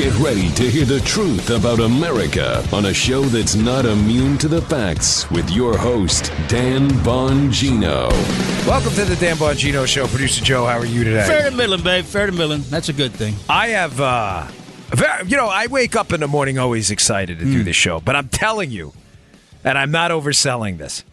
Get ready to hear the truth about America on a show that's not immune to the facts with your host, Dan Bongino. Welcome to the Dan Bongino Show. Producer Joe, how are you today? Fair to middling, babe. Fair to middling. That's a good thing. I have, I wake up in the morning always excited to do this show, but I'm telling you, and I'm not overselling this,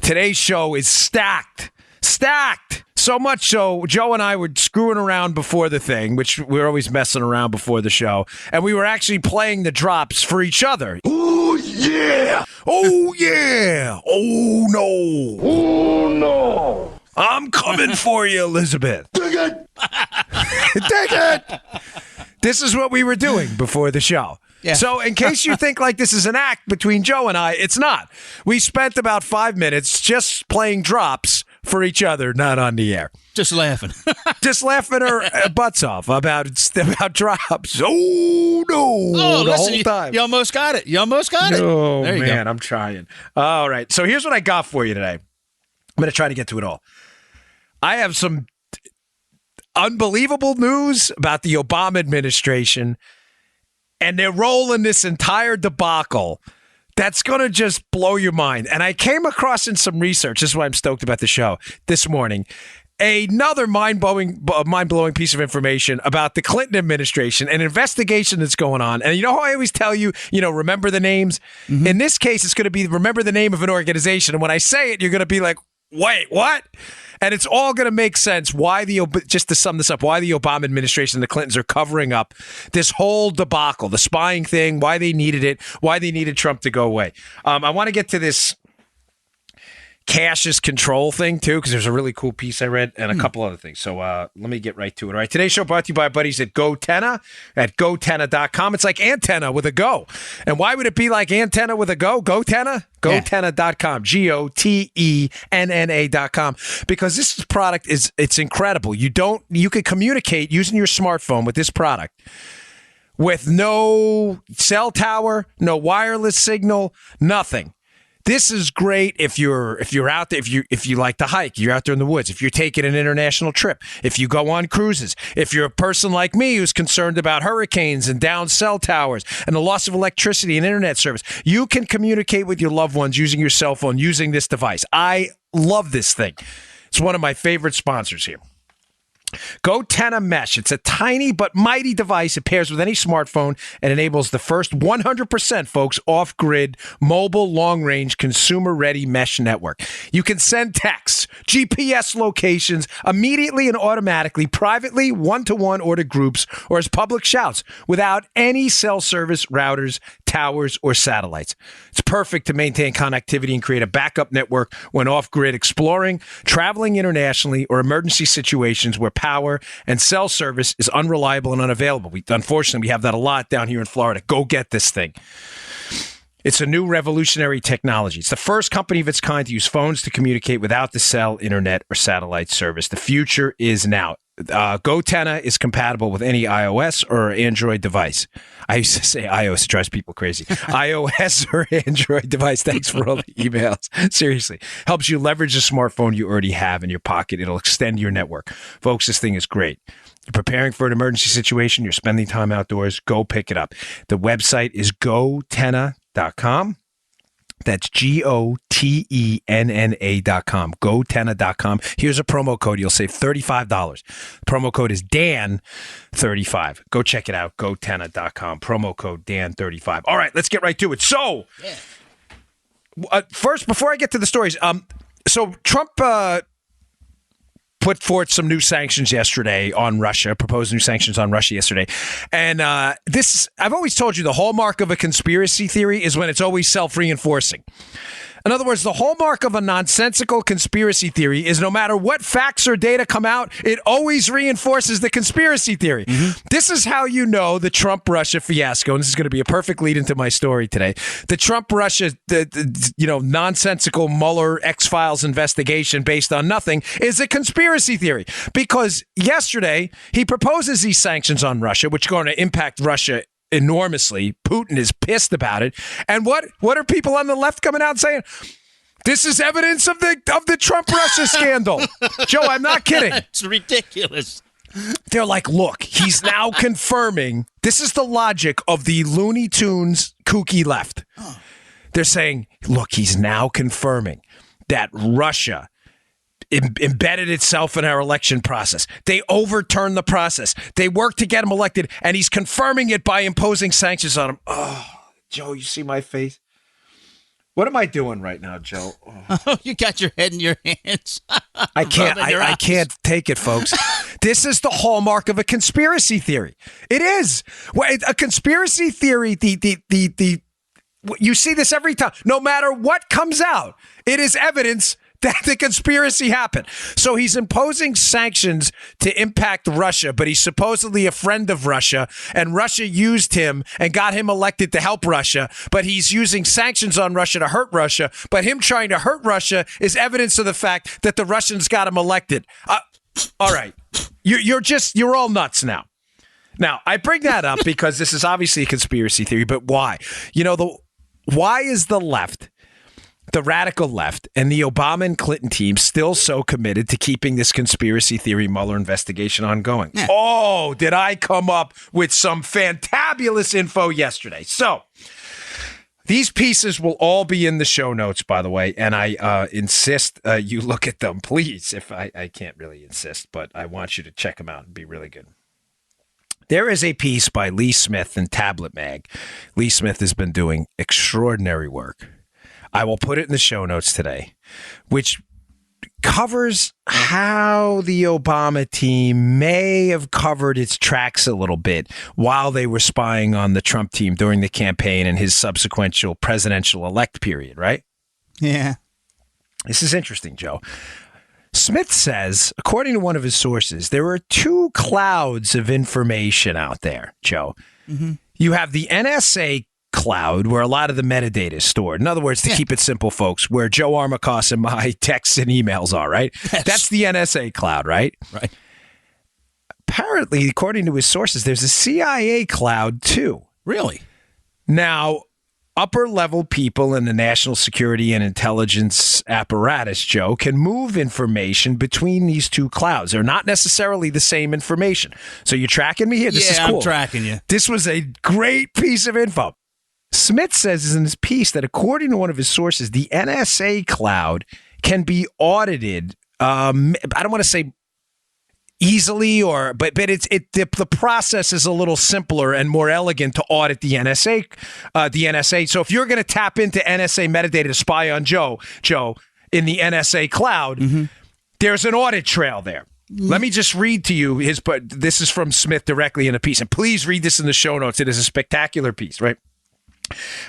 today's show is stacked. Stacked. So much so, Joe and I were screwing around before the thing, which we're always messing around before the show, and we were actually playing the drops for each other. Oh, yeah. Oh, yeah. Oh, no. Oh, no. I'm coming for you, Elizabeth. Dig it. Dig it. This is what we were doing before the show. Yeah. So in case you think like this is an act between Joe and I, it's not. We spent about 5 minutes just playing drops for each other, not on the air. Just laughing. Just laughing our butts off about drops. Oh, no. Oh, the listen, whole time. You almost got it. You almost got it. Oh, there you man, go. I'm trying. All right. So here's what I got for you today. I'm going to try to get to it all. I have some unbelievable news about the Obama administration, and they're rolling this entire debacle that's going to just blow your mind. And I came across in some research, this is why I'm stoked about the show, this morning, another mind-blowing piece of information about the Clinton administration, an investigation that's going on. And you know how I always tell you, remember the names? Mm-hmm. In this case, it's going to be remember the name of an organization. And when I say it, you're going to be like, wait, what? And it's all going to make sense just to sum this up, why the Obama administration and the Clintons are covering up this whole debacle, the spying thing, why they needed it, why they needed Trump to go away. I want to get to this cash is control thing, too, because there's a really cool piece I read and a couple other things. So let me get right to it. All right, today's show brought to you by our buddies at GoTenna at GoTenna.com. It's like antenna with a go. And why would it be like antenna with a go? GoTenna? GoTenna.com. GoTenna.com. Because this product it's incredible. You can communicate using your smartphone with this product with no cell tower, no wireless signal, nothing. This is great if you're out there, if you like to hike, you're out there in the woods, if you're taking an international trip, if you go on cruises, if you're a person like me who's concerned about hurricanes and down cell towers and the loss of electricity and internet service, you can communicate with your loved ones using your cell phone, using this device. I love this thing. It's one of my favorite sponsors here. GoTenna Mesh. It's a tiny but mighty device. It pairs with any smartphone and enables the first 100%, folks, off-grid, mobile, long-range, consumer-ready mesh network. You can send texts, GPS locations, immediately and automatically, privately, one-to-one, or to groups, or as public shouts, without any cell service, routers, towers, or satellites. It's perfect to maintain connectivity and create a backup network when off-grid, exploring, traveling internationally, or emergency situations where power and cell service is unreliable and unavailable. Unfortunately, we have that a lot down here in Florida. Go get this thing. It's a new revolutionary technology. It's the first company of its kind to use phones to communicate without the cell, internet, or satellite service. The future is now. GoTenna is compatible with any iOS or Android device. I used to say iOS, it drives people crazy. iOS or Android device. Thanks for all the emails. Seriously. Helps you leverage a smartphone you already have in your pocket. It'll extend your network. Folks, this thing is great. You're preparing for an emergency situation. You're spending time outdoors. Go pick it up. The website is GoTenna.com. That's GoTenna.com. GoTenna.com. Here's a promo code. You'll save $35. Promo code is Dan35. Go check it out. GoTenna.com. Promo code Dan35. All right, let's get right to it. So, first, before I get to the stories, so Trump put forth some new sanctions yesterday on Russia, proposed new sanctions on Russia yesterday. And I've always told you the hallmark of a conspiracy theory is when it's always self-reinforcing. In other words, the hallmark of a nonsensical conspiracy theory is no matter what facts or data come out, it always reinforces the conspiracy theory. Mm-hmm. This is how you know the Trump-Russia fiasco, and this is going to be a perfect lead into my story today. The Trump-Russia, nonsensical Mueller X-Files investigation based on nothing is a conspiracy theory. Because yesterday, he proposes these sanctions on Russia, which are going to impact Russia enormously. Putin is pissed about it. And what are people on the left coming out and saying? This is evidence of the Trump-Russia scandal. Joe, I'm not kidding. It's ridiculous. They're like, look, he's now confirming This is the logic of the Looney Tunes kooky left. They're saying, look, he's now confirming that Russia embedded itself in our election process. They overturned the process. They worked to get him elected, and he's confirming it by imposing sanctions on him. Oh, Joe, you see my face? What am I doing right now, Joe? Oh, you got your head in your hands. I can't take it, folks. This is the hallmark of a conspiracy theory. It is. A conspiracy theory, you see this every time. No matter what comes out, it is evidence that the conspiracy happened. So he's imposing sanctions to impact Russia, but he's supposedly a friend of Russia, and Russia used him and got him elected to help Russia, but he's using sanctions on Russia to hurt Russia, but him trying to hurt Russia is evidence of the fact that the Russians got him elected. All right. You're all nuts now. Now, I bring that up because this is obviously a conspiracy theory, but why? Why is the left, the radical left, and the Obama and Clinton team still so committed to keeping this conspiracy theory Mueller investigation ongoing? Yeah. Oh, did I come up with some fantabulous info yesterday? So these pieces will all be in the show notes, by the way, and I insist you look at them, please. If I can't really insist, but I want you to check them out and be really good. There is a piece by Lee Smith in Tablet Mag. Lee Smith has been doing extraordinary work. I will put it in the show notes today, which covers how the Obama team may have covered its tracks a little bit while they were spying on the Trump team during the campaign and his subsequent presidential elect period, right? Yeah. This is interesting, Joe. Smith says, according to one of his sources, there are two clouds of information out there, Joe. Mm-hmm. You have the NSA cloud, where a lot of the metadata is stored. In other words, to keep it simple, folks, where Joe Armacost and my texts and emails are, right? Yes. That's the NSA cloud, right? Right. Apparently, according to his sources, there's a CIA cloud, too. Really? Now, upper-level people in the national security and intelligence apparatus, Joe, can move information between these two clouds. They're not necessarily the same information. So you're tracking me here? This is cool. I'm tracking you. This was a great piece of info. Smith says in his piece that according to one of his sources, the NSA cloud can be audited. I don't want to say easily, but the process is a little simpler and more elegant to audit the NSA. So if you're going to tap into NSA metadata to spy on Joe in the NSA cloud, there's an audit trail there. Let me just read to you this is from Smith directly in a piece, and please read this in the show notes. It is a spectacular piece, right?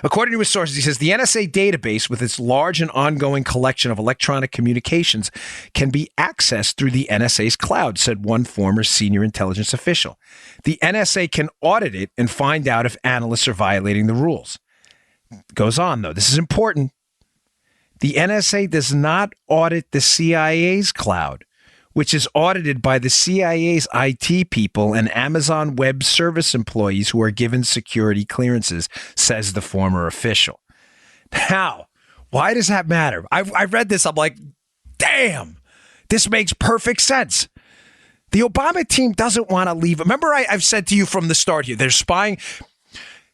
According to his sources, he says the NSA database, with its large and ongoing collection of electronic communications, can be accessed through the NSA's cloud, said one former senior intelligence official. The NSA can audit it and find out if analysts are violating the rules. Goes on, though. This is important. The NSA does not audit the CIA's cloud, which is audited by the CIA's IT people and Amazon Web Service employees who are given security clearances, says the former official. Now, why does that matter? I read this. I'm like, damn, this makes perfect sense. The Obama team doesn't want to leave. Remember, I've said to you from the start here, they're spying.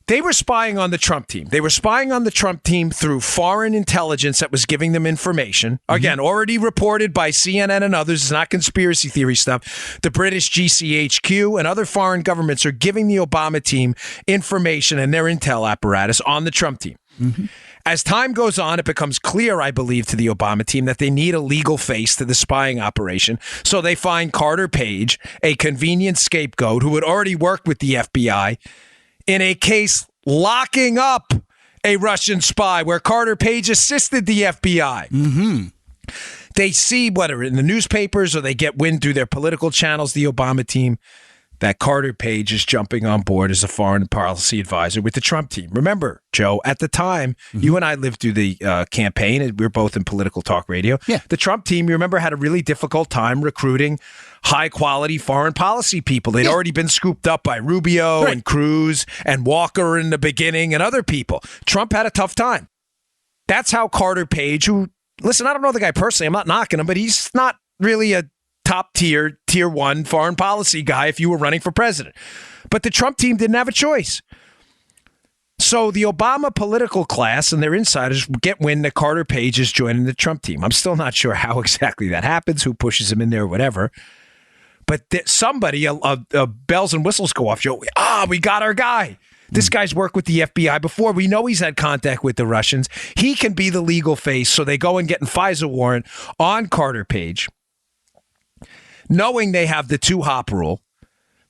They were spying on the Trump team. They were spying on the Trump team through foreign intelligence that was giving them information. Again, already reported by CNN and others. It's not conspiracy theory stuff. The British GCHQ and other foreign governments are giving the Obama team information and their intel apparatus on the Trump team. Mm-hmm. As time goes on, it becomes clear, I believe, to the Obama team that they need a legal face to the spying operation. So they find Carter Page, a convenient scapegoat who had already worked with the FBI, in a case locking up a Russian spy where Carter Page assisted the FBI. Mm-hmm. They see, whether in the newspapers or they get wind through their political channels, the Obama team, that Carter Page is jumping on board as a foreign policy advisor with the Trump team. Remember, Joe, at the time, you and I lived through the campaign, and we were both in political talk radio. Yeah. The Trump team, you remember, had a really difficult time recruiting high-quality foreign policy people. They'd already been scooped up by Rubio and Cruz and Walker in the beginning and other people. Trump had a tough time. That's how Carter Page, who, listen, I don't know the guy personally. I'm not knocking him, but he's not really a top tier 1 foreign policy guy if you were running for president. But the Trump team didn't have a choice. So the Obama political class and their insiders get wind that Carter Page is joining the Trump team. I'm still not sure how exactly that happens, who pushes him in there, whatever. But somebody, bells and whistles go off. Joe, we got our guy. This guy's worked with the FBI before. We know he's had contact with the Russians. He can be the legal face. So they go and get a FISA warrant on Carter Page, knowing they have the 2-hop rule.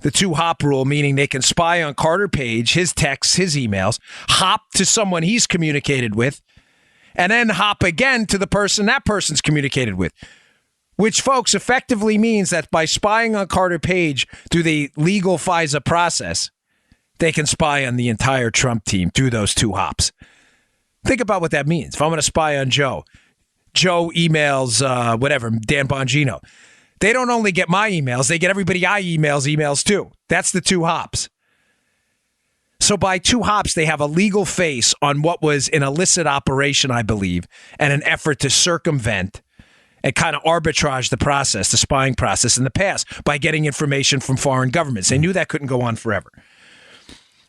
The 2-hop rule, meaning they can spy on Carter Page, his texts, his emails, hop to someone he's communicated with, and then hop again to the person that person's communicated with. Which, folks, effectively means that by spying on Carter Page through the legal FISA process, they can spy on the entire Trump team through those 2 hops. Think about what that means. If I'm going to spy on Joe emails, Dan Bongino. They don't only get my emails, they get everybody I emails too. That's the 2 hops. So by 2 hops, they have a legal face on what was an illicit operation, I believe, and an effort to circumvent and kind of arbitrage the process, the spying process in the past by getting information from foreign governments. They knew that couldn't go on forever.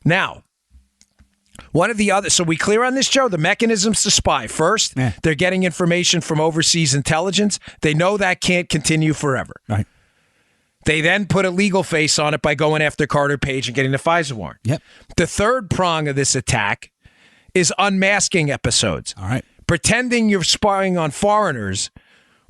Now, one of the other, so we clear on this, Joe, the mechanisms to spy. First, they're getting information from overseas intelligence. They know that can't continue forever. Right. They then put a legal face on it by going after Carter Page and getting the FISA warrant. Yep. The third prong of this attack is unmasking episodes. All right. Pretending you're spying on foreigners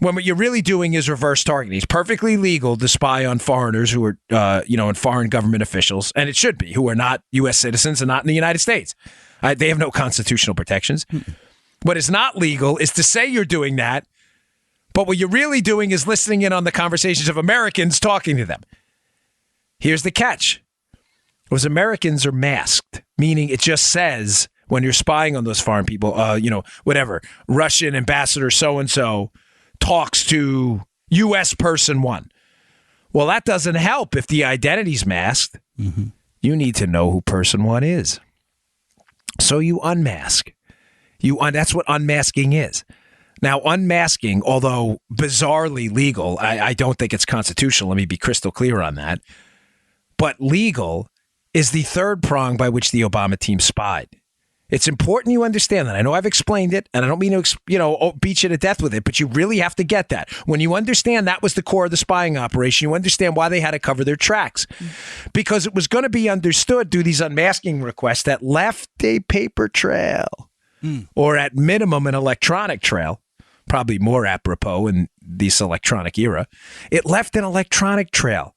when what you're really doing is reverse targeting. It's perfectly legal to spy on foreigners who are, and foreign government officials, and it should be, who are not U.S. citizens and not in the United States. They have no constitutional protections. What is not legal is to say you're doing that, but what you're really doing is listening in on the conversations of Americans talking to them. Here's the catch. Those Americans are masked, meaning it just says when you're spying on those foreign people, whatever, Russian ambassador so-and-so talks to U.S. person 1. Well, that doesn't help if the identity's masked. Mm-hmm. You need to know who person 1 is. So you unmask. That's what unmasking is. Now, unmasking, although bizarrely legal, I don't think it's constitutional. Let me be crystal clear on that. But legal is the third prong by which the Obama team spied. It's important you understand that. I know I've explained it, and I don't mean to, beat you to death with it, but you really have to get that. When you understand that was the core of the spying operation, you understand why they had to cover their tracks. Because it was going to be understood through these unmasking requests that left a paper trail, or at minimum an electronic trail, probably more apropos in this electronic era. It left an electronic trail.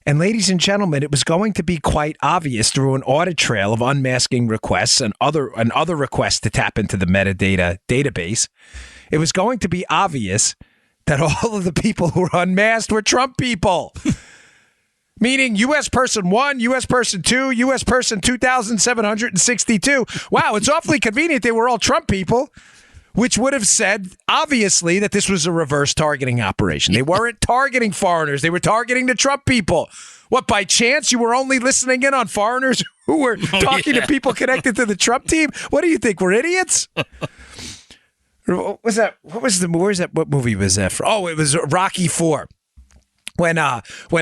And ladies and gentlemen, it was going to be quite obvious through an audit trail of unmasking requests and other requests to tap into the metadata database. It was going to be obvious that all of the people who were unmasked were Trump people. Meaning U.S. person 1, U.S. person 2, U.S. person 2,762. Wow, it's awfully convenient they were all Trump people. Which would have said, obviously, that this was a reverse targeting operation. They weren't targeting foreigners. They were targeting the Trump people. What, by chance, you were only listening in on foreigners who were talking to people connected to the Trump team? What do you think? We're idiots? What was that? What movie was that for? Oh, it was Rocky IV. When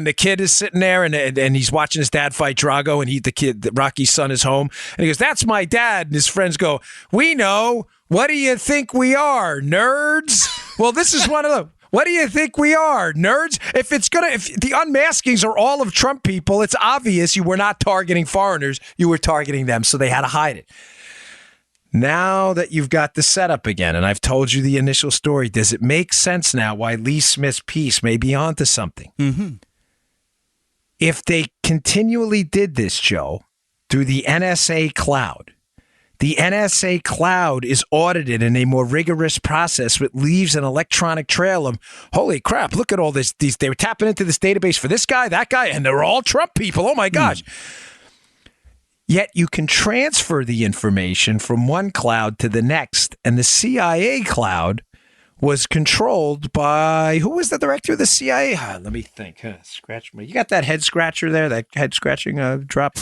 the kid is sitting there and he's watching his dad fight Drago, and Rocky's son is home, and he goes, "That's my dad." And his friends go, "We know. What do you think we are, nerds?" Well, this is one of them. What do you think we are, nerds? If the unmaskings are all of Trump people, it's obvious you were not targeting foreigners. You were targeting them, so they had to hide it. Now that you've got the setup again, and I've told you the initial story, does it make sense now why Lee Smith's piece may be onto something? Mm-hmm. If they continually did this, Joe, through the NSA cloud, the NSA cloud is audited in a more rigorous process, which leaves an electronic trail of, holy crap, look at all this. They were tapping into this database for this guy, that guy, and they're all Trump people. Oh, my gosh. Yet you can transfer the information from one cloud to the next, and the CIA cloud was controlled by, who was the director of the CIA? Let me think. Scratch me. You got that head scratcher there, that head scratching drop?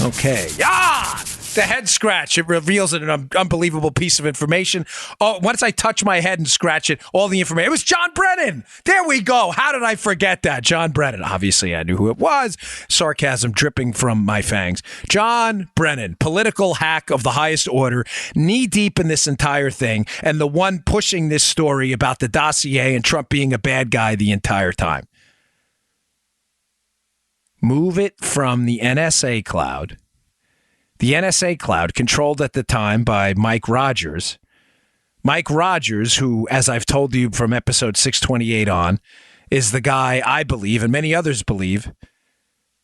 Okay. Yeah! The head scratch, it reveals an unbelievable piece of information. Oh, once I touch my head and scratch it, all the information. It was John Brennan. There we go. How did I forget that? John Brennan. Obviously, I knew who it was. Sarcasm dripping from my fangs. John Brennan, political hack of the highest order, knee deep in this entire thing, and the one pushing this story about the dossier and Trump being a bad guy the entire time. Move it from the NSA cloud. The NSA cloud, controlled at the time by Mike Rogers. Mike Rogers, who, as I've told you from episode 628 on, is the guy I believe, and many others believe,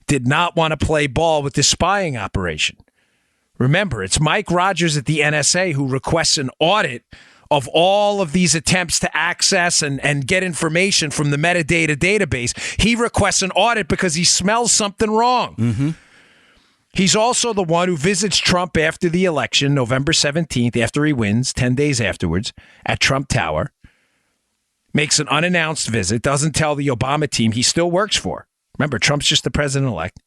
did not want to play ball with this spying operation. Remember, it's Mike Rogers at the NSA who requests an audit of all of these attempts to access and get information from the metadata database. He requests an audit because he smells something wrong. Mm-hmm. He's also the one who visits Trump after the election, November 17th, after he wins, 10 days afterwards, at Trump Tower. Makes an unannounced visit, doesn't tell the Obama team he still works for. Remember, Trump's just the president-elect.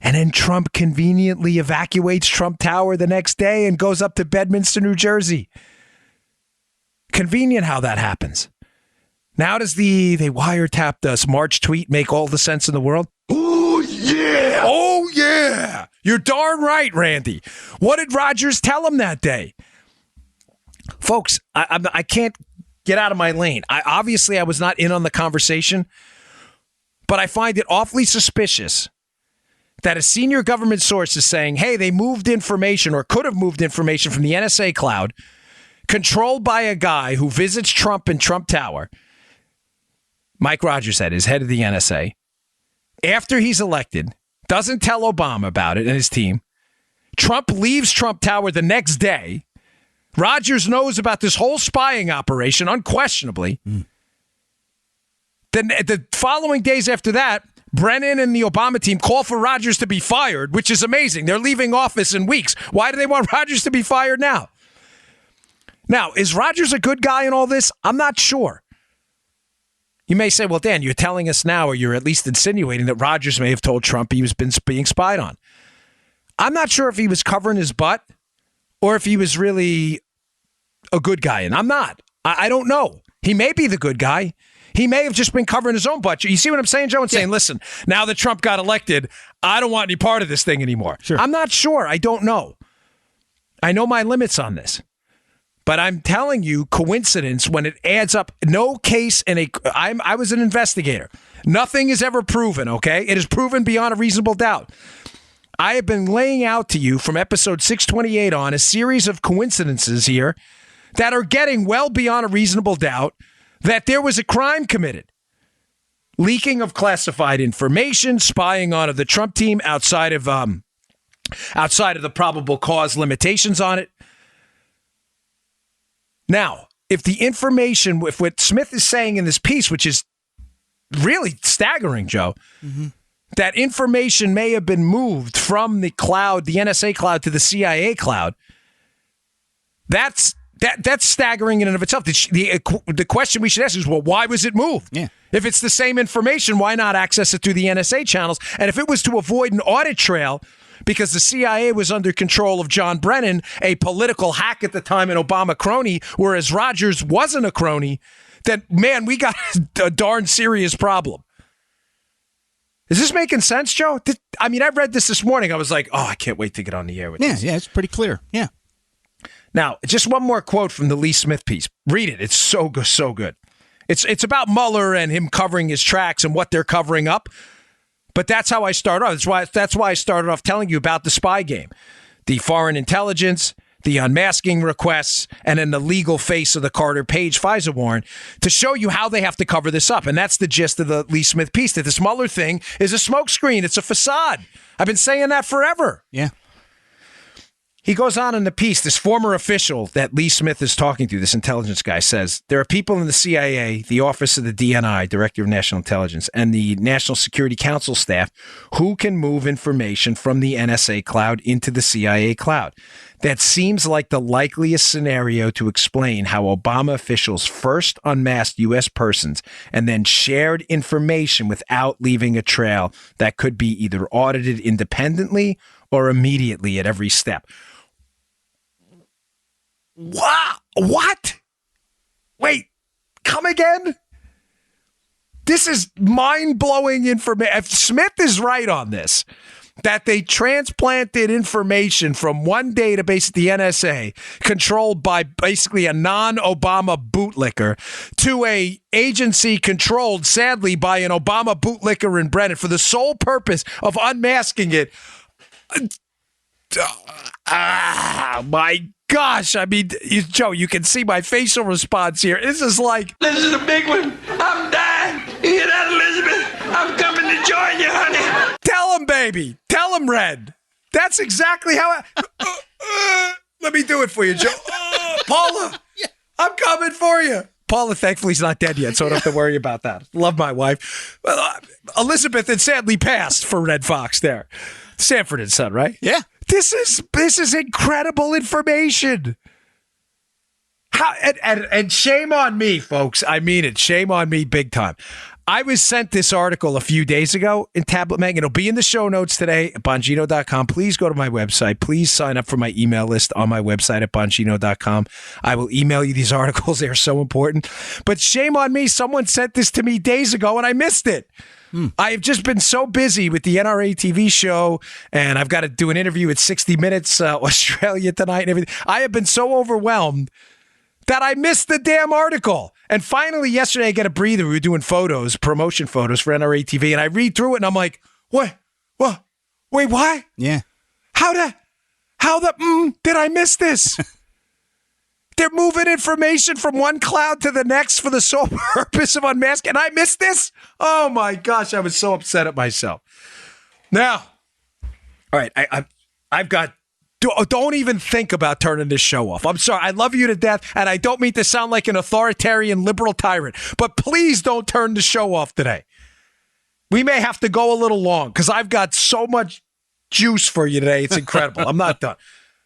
And then Trump conveniently evacuates Trump Tower the next day and goes up to Bedminster, New Jersey. Convenient how that happens. Now does they wiretapped us March tweet make all the sense in the world? Oh, yeah! Oh, yeah! You're darn right, Randy. What did Rogers tell him that day? Folks, I can't get out of my lane. I was not in on the conversation, but I find it awfully suspicious that a senior government source is saying, hey, they moved information or could have moved information from the NSA cloud, controlled by a guy who visits Trump in Trump Tower. Mike Rogers said, is head of the NSA. After he's elected, doesn't tell Obama about it and his team. Trump leaves Trump Tower the next day. Rogers knows about this whole spying operation, unquestionably. Then the following days after that, Brennan and the Obama team call for Rogers to be fired, which is amazing. They're leaving office in weeks. Why do they want Rogers to be fired now? Now, is Rogers a good guy in all this? I'm not sure. You may say, well, Dan, you're telling us now, or you're at least insinuating that Rogers may have told Trump he was being spied on. I'm not sure if he was covering his butt or if he was really a good guy. And I'm not. I don't know. He may be the good guy. He may have just been covering his own butt. You see what I'm saying, Joe? And saying, listen, now that Trump got elected, I don't want any part of this thing anymore. Sure. I'm not sure. I don't know. I know my limits on this. But I'm telling you, coincidence, when it adds up, no case I was an investigator. Nothing is ever proven, okay? It is proven beyond a reasonable doubt. I have been laying out to you from episode 628 on a series of coincidences here that are getting well beyond a reasonable doubt that there was a crime committed. Leaking of classified information, spying on the Trump team outside of the probable cause limitations on it. Now, if the information, if what Smith is saying in this piece, which is really staggering, Joe, that information may have been moved from the cloud, the NSA cloud, to the CIA cloud, that's staggering in and of itself. The question we should ask is, well, why was it moved? Yeah. If it's the same information, why not access it through the NSA channels? And if it was to avoid an audit trail, because the CIA was under control of John Brennan, a political hack at the time, an Obama crony, whereas Rogers wasn't a crony, then, man, we got a darn serious problem. Is this making sense, Joe? I read this morning. I was like, oh, I can't wait to get on the air with this. Yeah, it's pretty clear. Yeah. Now, just one more quote from the Lee Smith piece. Read it. It's so good. It's about Mueller and him covering his tracks and what they're covering up. But that's how I start off. That's why I started off telling you about the spy game, the foreign intelligence, the unmasking requests, and then the legal face of the Carter Page FISA warrant to show you how they have to cover this up. And that's the gist of the Lee Smith piece, that this Mueller thing is a smokescreen. It's a facade. I've been saying that forever. Yeah. He goes on in the piece, this former official that Lee Smith is talking to, this intelligence guy, says, there are people in the CIA, the Office of the DNI, Director of National Intelligence, and the National Security Council staff who can move information from the NSA cloud into the CIA cloud. That seems like the likeliest scenario to explain how Obama officials first unmasked U.S. persons and then shared information without leaving a trail that could be either audited independently or immediately at every step. Wow. What? Wait, come again? This is mind-blowing information. If Smith is right on this, that they transplanted information from one database at the NSA, controlled by basically a non-Obama bootlicker, to a agency controlled, sadly, by an Obama bootlicker in Brennan for the sole purpose of unmasking it. My gosh. I mean, Joe, you can see my facial response here. This is like... This is a big one. I'm dying. You hear that, Elizabeth? I'm coming to join you, honey. Tell him, baby. Tell him, Red. That's exactly how let me do it for you, Joe. Paula, I'm coming for you. Paula, thankfully, is not dead yet, so I don't have to worry about that. Love my wife. Elizabeth had sadly passed for Red Fox there. Sanford and Son, right? Yeah. This is incredible information. How and shame on me, folks. I mean it. Shame on me big time. I was sent this article a few days ago in Tablet Mag. It'll be in the show notes today at Bongino.com. Please go to my website. Please sign up for my email list on my website at Bongino.com. I will email you these articles. They are so important. But shame on me. Someone sent this to me days ago and I missed it. I've just been so busy with the NRA TV show, and I've got to do an interview at 60 Minutes Australia tonight and everything. I have been so overwhelmed that I missed the damn article. And finally, yesterday, I get a breather. We were doing photos, promotion photos for NRA TV, and I read through it, and I'm like, what? Wait, what? Yeah. How did I miss this? They're moving information from one cloud to the next for the sole purpose of unmasking. And I missed this? Oh, my gosh. I was so upset at myself. Now, all right, I've got... Don't even think about turning this show off. I'm sorry. I love you to death, and I don't mean to sound like an authoritarian liberal tyrant, but please don't turn the show off today. We may have to go a little long because I've got so much juice for you today. It's incredible. I'm not done.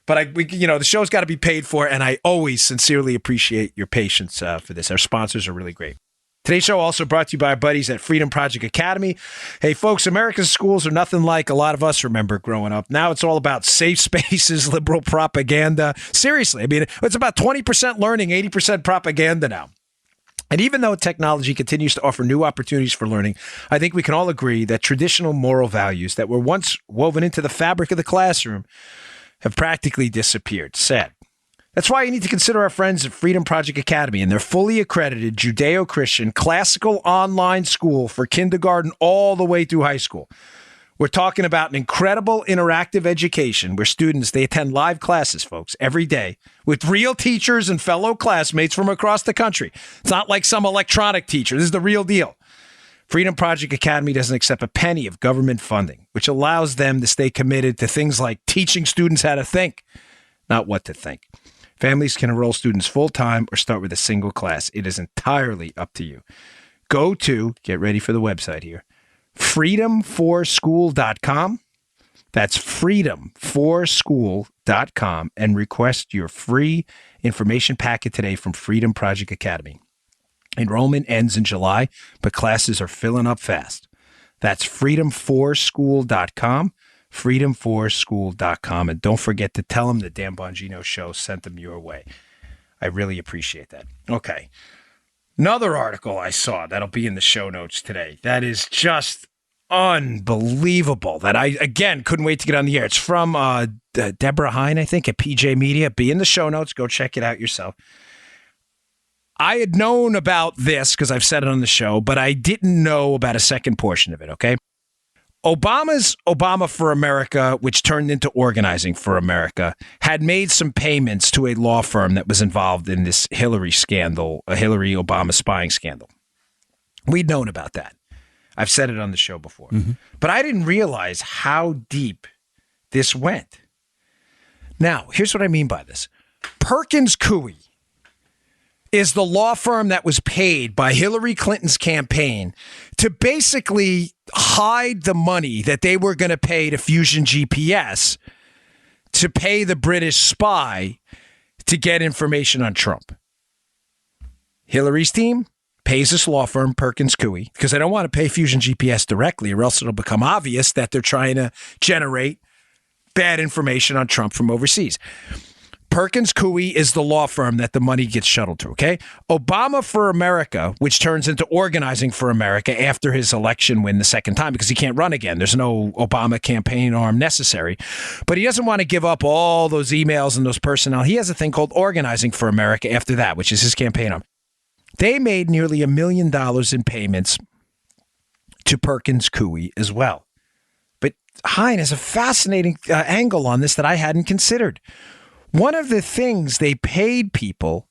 But the show's got to be paid for, and I always sincerely appreciate your patience for this. Our sponsors are really great. Today's show also brought to you by our buddies at Freedom Project Academy. Hey, folks, America's schools are nothing like a lot of us remember growing up. Now it's all about safe spaces, liberal propaganda. Seriously, I mean, it's about 20% learning, 80% propaganda now. And even though technology continues to offer new opportunities for learning, I think we can all agree that traditional moral values that were once woven into the fabric of the classroom have practically disappeared. Sad. That's why you need to consider our friends at Freedom Project Academy and their fully accredited Judeo-Christian classical online school for kindergarten all the way through high school. We're talking about an incredible interactive education where students, they attend live classes, folks, every day with real teachers and fellow classmates from across the country. It's not like some electronic teacher. This is the real deal. Freedom Project Academy doesn't accept a penny of government funding, which allows them to stay committed to things like teaching students how to think, not what to think. Families can enroll students full-time or start with a single class. It is entirely up to you. Go to, get ready for the website here, freedom4school.com. That's freedom4school.com and request your free information packet today from Freedom Project Academy. Enrollment ends in July, but classes are filling up fast. That's freedom4school.com. freedom4school.com. And don't forget to tell them the Dan Bongino Show sent them your way. I really appreciate that. Okay. Another article I saw that'll be in the show notes today. That is just unbelievable that I, again, couldn't wait to get on the air. It's from Deborah Hine, I think, at PJ Media. Be in the show notes. Go check it out yourself. I had known about this because I've said it on the show, but I didn't know about a second portion of it, okay? Obama's Obama for America, which turned into Organizing for America, had made some payments to a law firm that was involved in this Hillary scandal, a Hillary Obama spying scandal. We'd known about that. I've said it on the show before. Mm-hmm. But I didn't realize how deep this went. Now, here's what I mean by this. Perkins Coie is the law firm that was paid by Hillary Clinton's campaign to basically hide the money that they were going to pay to Fusion GPS to pay the British spy to get information on Trump. Hillary's team pays this law firm, Perkins Coie, because they don't want to pay Fusion GPS directly, or else it'll become obvious that they're trying to generate bad information on Trump from overseas. Perkins Coie is the law firm that the money gets shuttled to, okay? Obama for America, which turns into Organizing for America after his election win the second time because he can't run again. There's no Obama campaign arm necessary. But he doesn't want to give up all those emails and those personnel. He has a thing called Organizing for America after that, which is his campaign arm. They made nearly $1 million in payments to Perkins Coie as well. But Hein has a fascinating angle on this that I hadn't considered. One of the things they paid people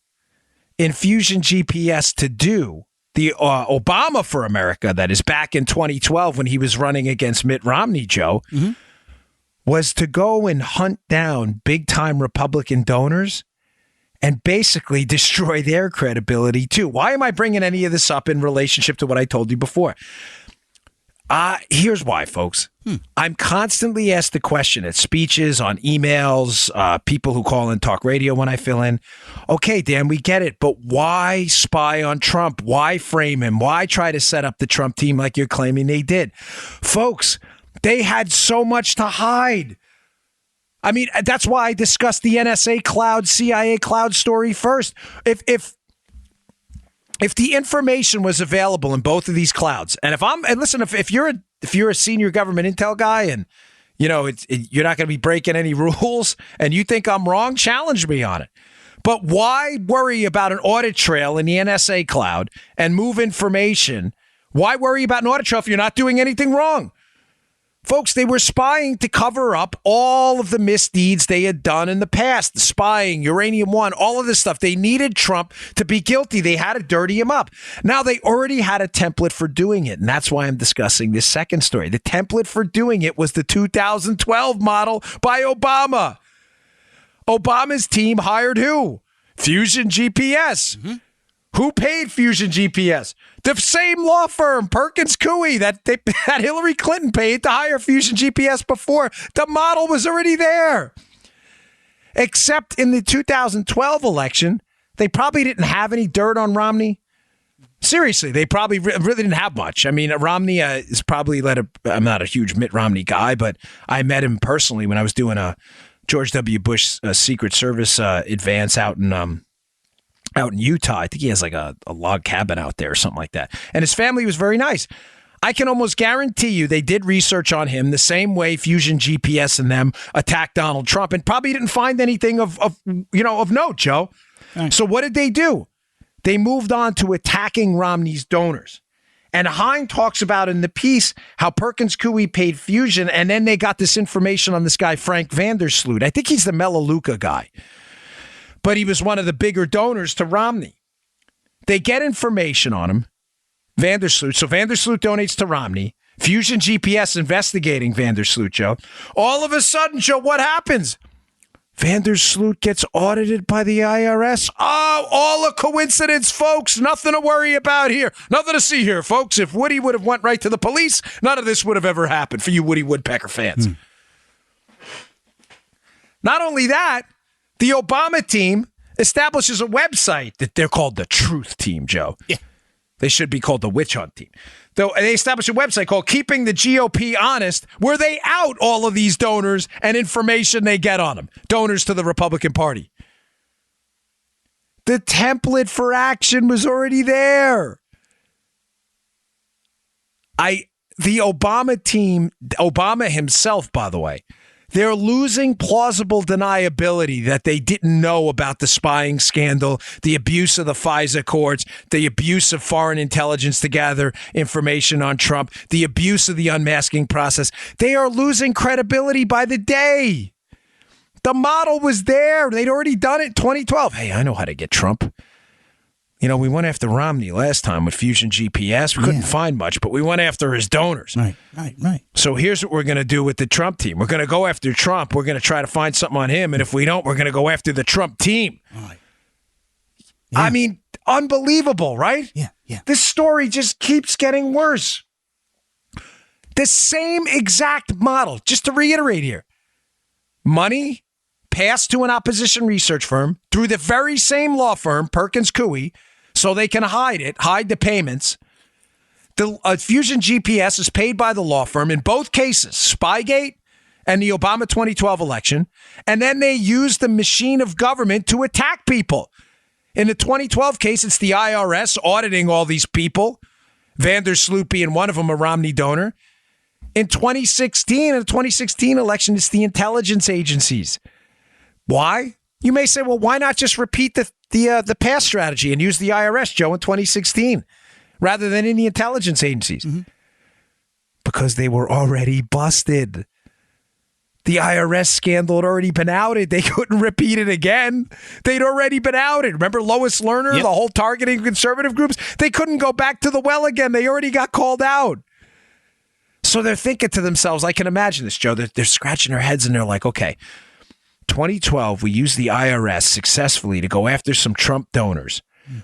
in Fusion GPS to do, the Obama for America, that is back in 2012 when he was running against Mitt Romney, Joe, was to go and hunt down big-time Republican donors and basically destroy their credibility, too. Why am I bringing any of this up in relationship to what I told you before? Here's why, folks. I'm constantly asked the question at speeches, on emails, people who call in talk radio when I fill in. Okay, Dan, we get it, but why spy on Trump? Why frame him? Why try to set up the Trump team like you're claiming they did? Folks, they had so much to hide. I mean, that's why I discussed the NSA cloud, CIA cloud story first. If the information was available in both of these clouds, and if you're a senior government intel guy, and you're not going to be breaking any rules, and you think I'm wrong, challenge me on it. But why worry about an audit trail in the NSA cloud and move information? Why worry about an audit trail if you're not doing anything wrong? Folks, they were spying to cover up all of the misdeeds they had done in the past. The spying, Uranium One, all of this stuff. They needed Trump to be guilty. They had to dirty him up. Now, they already had a template for doing it, and that's why I'm discussing this second story. The template for doing it was the 2012 model by Obama. Obama's team hired who? Fusion GPS. Who paid Fusion GPS? The same law firm, Perkins Coie, that Hillary Clinton paid to hire Fusion GPS before. The model was already there. Except in the 2012 election, they probably didn't have any dirt on Romney. Seriously, they probably really didn't have much. I mean, Romney is probably I'm not a huge Mitt Romney guy, but I met him personally when I was doing a George W. Bush Secret Service advance out in Utah. I think he has like a log cabin out there or something like that. And his family was very nice. I can almost guarantee you they did research on him the same way Fusion GPS and them attacked Donald Trump and probably didn't find anything of note, Joe. Right. So what did they do? They moved on to attacking Romney's donors. And Hein talks about in the piece how Perkins Coie paid Fusion, and then they got this information on this guy, Frank Vandersloot. I think he's the Melaleuca guy. But he was one of the bigger donors to Romney. They get information on him, Vandersloot. So Vandersloot donates to Romney. Fusion GPS investigating Vandersloot, Joe. All of a sudden, Joe, what happens? Vandersloot gets audited by the IRS. Oh, all a coincidence, folks. Nothing to worry about here. Nothing to see here, folks. If Woody would have went right to the police, none of this would have ever happened for you Woody Woodpecker fans. Not only that, the Obama team establishes a website that they're called the Truth Team, Joe. Yeah. They should be called the Witch Hunt Team. Though they established a website called Keeping the GOP Honest, where they out all of these donors and information they get on them. Donors to the Republican Party. The template for action was already there. The Obama team, Obama himself, by the way, they're losing plausible deniability that they didn't know about the spying scandal, the abuse of the FISA courts, the abuse of foreign intelligence to gather information on Trump, the abuse of the unmasking process. They are losing credibility by the day. The model was there. They'd already done it in 2012. Hey, I know how to get Trump. We went after Romney last time with Fusion GPS. We couldn't find much, but we went after his donors. Right. So here's what we're going to do with the Trump team. We're going to go after Trump. We're going to try to find something on him. And if we don't, we're going to go after the Trump team. Right. Yeah. I mean, unbelievable, right? Yeah. This story just keeps getting worse. The same exact model, just to reiterate here. Money passed to an opposition research firm through the very same law firm, Perkins Coie, so they can hide the payments. The Fusion GPS is paid by the law firm in both cases, Spygate and the Obama 2012 election, and then they used the machine of government to attack people. In the 2012 case, it's the IRS auditing all these people, Vandersloot being one of them, a Romney donor. In the 2016 election, it's the intelligence agencies. Why? You may say, well, why not just repeat the past strategy and use the IRS, Joe, in 2016 rather than in the intelligence agencies? Mm-hmm. Because they were already busted. The IRS scandal had already been outed. They couldn't repeat it again. They'd already been outed. Remember Lois Lerner, the whole targeting conservative groups? They couldn't go back to the well again. They already got called out. So they're thinking to themselves, I can imagine this, Joe. They're scratching their heads and they're like, okay, 2012, we used the IRS successfully to go after some Trump donors.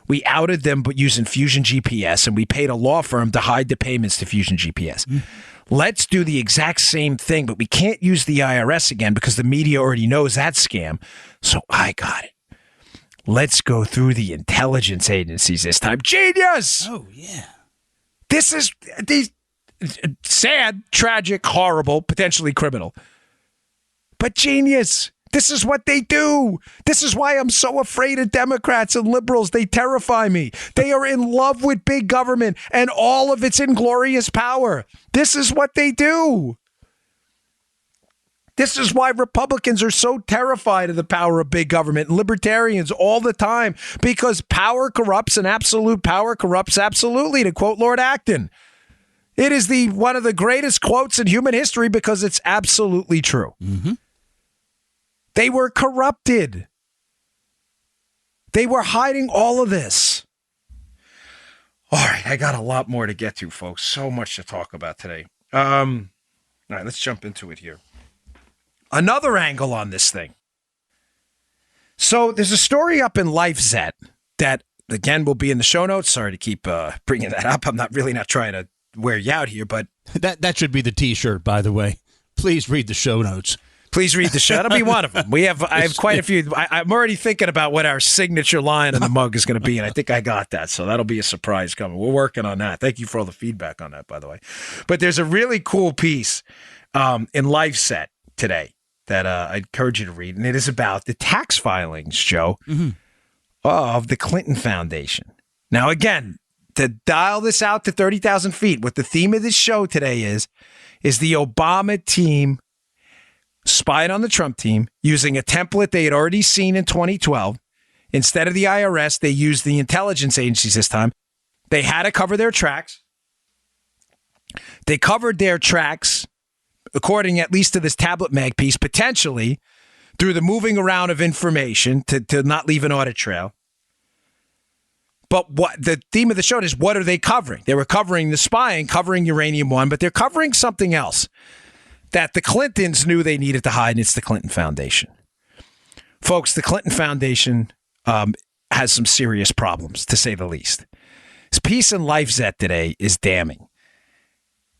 We outed them but using Fusion GPS, and we paid a law firm to hide the payments to Fusion GPS. Let's do the exact same thing, but we can't use the IRS again because the media already knows that scam. So I got it. Let's go through the intelligence agencies this time. Genius! Oh, yeah. This is sad, tragic, horrible, potentially criminal. But genius. This is what they do. This is why I'm so afraid of Democrats and liberals. They terrify me. They are in love with big government and all of its inglorious power. This is what they do. This is why Republicans are so terrified of the power of big government and libertarians all the time, because power corrupts and absolute power corrupts absolutely, to quote Lord Acton. It is one of the greatest quotes in human history because it's absolutely true. Mm-hmm. They were corrupted. They were hiding all of this. All right, I got a lot more to get to, folks. So much to talk about today. All right, let's jump into it here. Another angle on this thing. So there's a story up in LifeZet that, again, will be in the show notes. Sorry to keep bringing that up. I'm not trying to wear you out here, but that should be the T-shirt, by the way. Please read the show notes. Please read the show. That'll be one of them. I have quite a few. I'm already thinking about what our signature line on the mug is going to be, and I think I got that. So that'll be a surprise coming. We're working on that. Thank you for all the feedback on that, by the way. But there's a really cool piece in LifeZet today that I encourage you to read, and it is about the tax filings, Joe, of the Clinton Foundation. Now, again, to dial this out to 30,000 feet, what the theme of this show today is the Obama team spied on the Trump team using a template they had already seen in 2012. Instead of the IRS, they used the intelligence agencies this time. They had to cover their tracks. They covered their tracks, according at least to this tablet mag piece, potentially through the moving around of information to not leave an audit trail. But what the theme of the show is, what are they covering? They were covering the spying, covering Uranium One, but they're covering something else that the Clintons knew they needed to hide, and it's the Clinton Foundation. Folks, the Clinton Foundation has some serious problems, to say the least. This piece in LifeZet today is damning.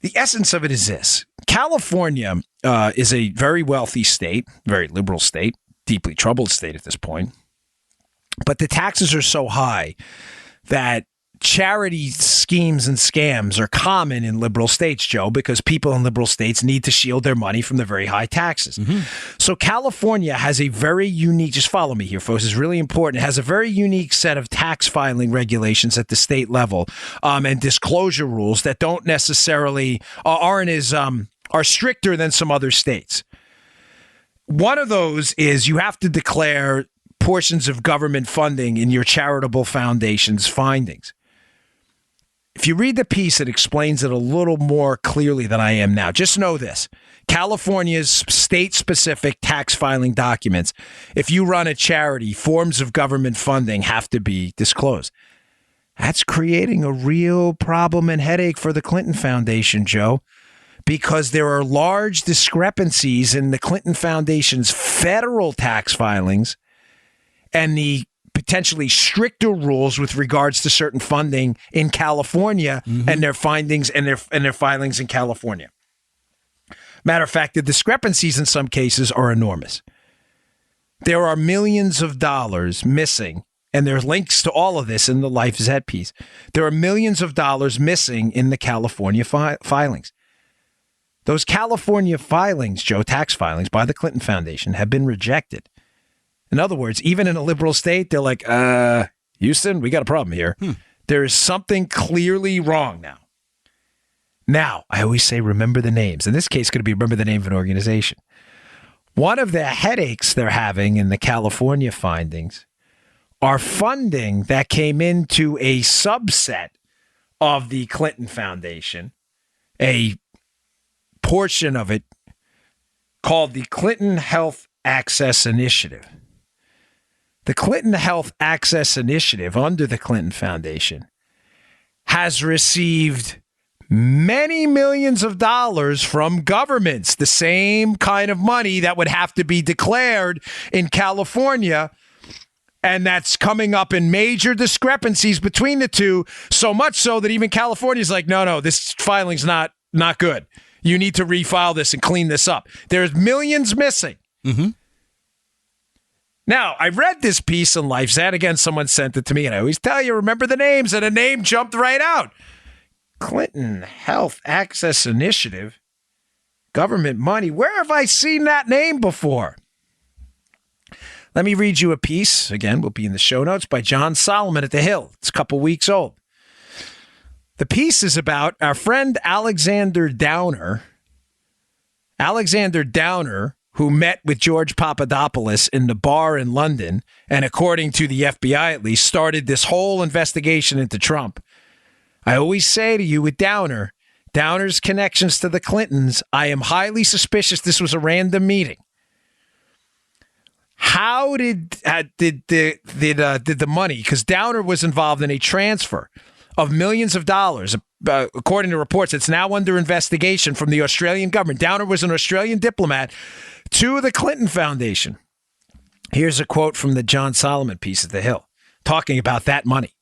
The essence of it is this. California is a very wealthy state, very liberal state, deeply troubled state at this point. But the taxes are so high that charity schemes and scams are common in liberal states, Joe, because people in liberal states need to shield their money from the very high taxes. Mm-hmm. So California has a very unique, just follow me here, folks, it's really important. It has a very unique set of tax filing regulations at the state level and disclosure rules that don't necessarily, are stricter than some other states. One of those is you have to declare portions of government funding in your charitable foundation's findings. If you read the piece, it explains it a little more clearly than I am now. Just know this. California's state-specific tax filing documents, if you run a charity, forms of government funding have to be disclosed. That's creating a real problem and headache for the Clinton Foundation, Joe, because there are large discrepancies in the Clinton Foundation's federal tax filings and the potentially stricter rules with regards to certain funding in California and their findings and their filings in California. Matter of fact, the discrepancies in some cases are enormous. There are millions of dollars missing, and there's links to all of this in the LifeZet piece. There are millions of dollars missing in the California filings. Those California filings, Joe, tax filings by the Clinton Foundation have been rejected. In other words, even in a liberal state, they're like, Houston, we got a problem here. There is something clearly wrong now. Now, I always say remember the names. In this case, it's going to be remember the name of an organization. One of the headaches they're having in the California findings are funding that came into a subset of the Clinton Foundation, a portion of it called the Clinton Health Access Initiative. The Clinton Health Access Initiative under the Clinton Foundation has received many millions of dollars from governments, the same kind of money that would have to be declared in California. And that's coming up in major discrepancies between the two, so much so that even California's like, no, this filing's not good. You need to refile this and clean this up. There's millions missing. Mm-hmm. Now, I read this piece in LifeZette. Again, someone sent it to me, and I always tell you, remember the names, and a name jumped right out. Clinton Health Access Initiative, government money. Where have I seen that name before? Let me read you a piece. Again, will be in the show notes by John Solomon at The Hill. It's a couple weeks old. The piece is about our friend Alexander Downer. Alexander Downer, who met with George Papadopoulos in the bar in London, and according to the FBI at least, started this whole investigation into Trump. I always say to you with Downer's connections to the Clintons, I am highly suspicious this was a random meeting. How did the money, because Downer was involved in a transfer of millions of dollars, according to reports, it's now under investigation from the Australian government. Downer was an Australian diplomat to the Clinton Foundation. Here's a quote from the John Solomon piece at The Hill, talking about that money.